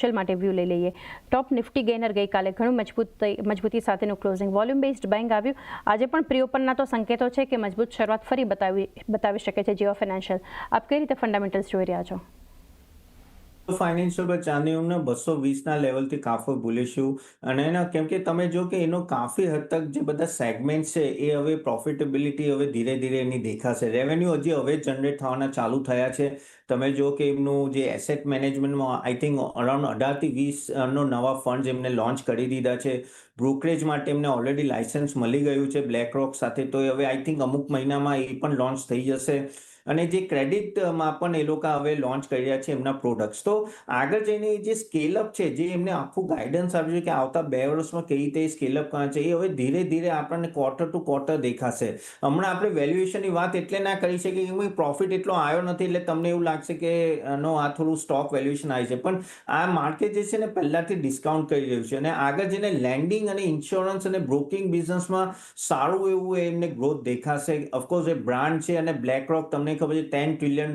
Financial માટે view લઈ લઈએ. ટોપ નિફ્ટી ગેઇનર ગઈકાલે ઘણું મજબૂતી સાથેનું ક્લોઝિંગ વોલ્યુમ બેઝડ બાઇંગ આવ્યું. આજે પણ પ્રી ઓપનના તો સંકેતો છે કે મજબૂત શરૂઆત ફરી બતાવી શકે છે જીઓ ફાઇનાન્શિયલ. આપ કઈ રીતે ફંડામેન્ટલ્સ જોઈ રહ્યા છો? ફાઇનાન્શિયલ પર ચાંદી અમને 220ના લેવલથી કાફી બુલિશ અને એના કેમ કે તમે જો કે એનો કાફી હદ તક જે બધા સેગમેન્ટ છે એ હવે પ્રોફિટેબિલિટી હવે ધીરે ધીરે એની દેખાશે. રેવન્યુ હજી હવે જનરેટ થવાના ચાલુ થયા છે. તમે જો કે એમનું જે એસેટ મેનેજમેન્ટમાં આઈ થિંક અરાઉન્ડ 18થી 20 નો નવા ફંડ એમને લોન્ચ કરી દીધા છે. બ્રોકરેજ માટે એમને ઓલરેડી લાયસન્સ મળી ગયું છે બ્લેક રોક સાથે, તો હવે આઈ થિંક અમુક મહિનામાં એ પણ લોન્ચ થઈ જશે. અને જે ક્રેડિટમાં પણ એ લોકો હવે લોન્ચ કરી રહ્યા છે એમના પ્રોડક્ટ્સ. તો આગળ જઈને જે સ્કેલઅપ છે, જે એમને આખું ગાઈડન્સ આપ્યું છે કે આવતા 2 વર્ષમાં કેવી રીતે સ્કેલઅપ કરવાનું છે, એ હવે ધીરે ધીરે આપણને ક્વાર્ટર ટુ ક્વાર્ટર દેખાશે. હમણાં આપણે વેલ્યુએશનની વાત એટલે ના કરી શકીએ કે પ્રોફિટ એટલો આવ્યો નથી એટલે તમને એવું લાગશે કે નો આ થોડું સ્ટોક વેલ્યુએશન આવી છે, પણ આ માર્કેટ જે છે ને પહેલાથી ડિસ્કાઉન્ટ કરી રહ્યું છે અને આગળ જઈને લેન્ડિંગ અને ઇન્સ્યોરન્સ અને બ્રોકિંગ બિઝનેસમાં સારું એવું એમને ગ્રોથ દેખાશે. ઓફકોર્સ એ બ્રાન્ડ છે અને બ્લેક રોક તમને ખબર છે $10 ટ્રિલિયન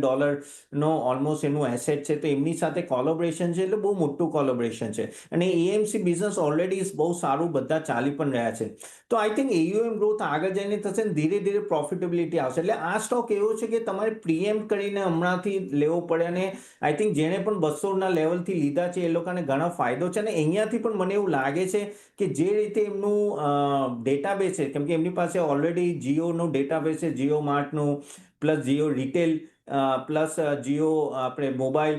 નો ઓલમોસ્ટ એનું એસેટ છે, તો એમની સાથે કોલોબરેશન છે એટલે બહુ મોટું કોલોબરેશન છે. અને એએમસી બિઝનેસ ઓલરેડી બહુ સારું બધા ચાલી પણ રહ્યા છે. તો આઈ થિંક એયુએમ ગ્રોથ આગળ જઈને થશે ને ધીરે ધીરે પ્રોફિટેબિલિટી આવશે. એટલે આ સ્ટોક એવો છે કે તમારે પ્રીએમ્પ્ટ કરીને હમણાંથી લેવો પડે અને આઈ થિંક જેણે પણ 200ના લેવલથી લીધા છે એ લોકોને ઘણો ફાયદો છે. અને અહીંયાથી પણ મને એવું લાગે છે કે જે રીતે એમનું ડેટાબેઝ છે, કેમ કે એમની પાસે ઓલરેડી જીઓનું ડેટાબેઝ છે, જીઓ માર્ટનું plus Jio retail plus Jio આપણે મોબાઈલ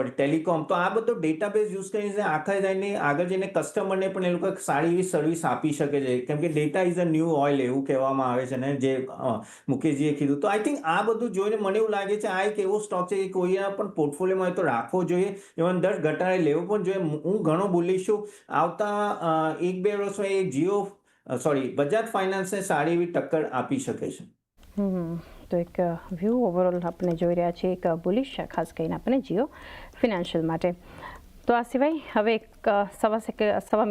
ટેલિકોમ, તો આ બધો ડેટાબેઝ યુઝ કરીને આખા જઈને આગળ જઈને કસ્ટમરને પણ એ લોકો સારી એવી સર્વિસ આપી શકે છે. કેમ કે data is a new oil એવું કહેવામાં આવે છે ને, જે મુકેશજીએ કીધું. તો આઈ થિંક આ બધું જોઈને મને એવું લાગે છે આ એક એવો સ્ટોક છે કે કોઈના પણ પોર્ટફોલિયોમાં તો રાખવો જોઈએ, ઇવન દર ઘટાડે લેવો પણ જોઈએ. હું ઘણો બોલીશ છું આવતા 1-2 વર્ષમાં એ બજાજ ફાઇનાન્સને સારી એવી ટક્કર આપી શકે છે. તો એક વ્યૂ ઓવરઓલ આપણે જોઈ રહ્યા છીએ, એક બુલિશ છે ખાસ કરીને આપણે જીઓ ફિનાન્શિયલ માટે. તો આ સિવાય હવે એક સવા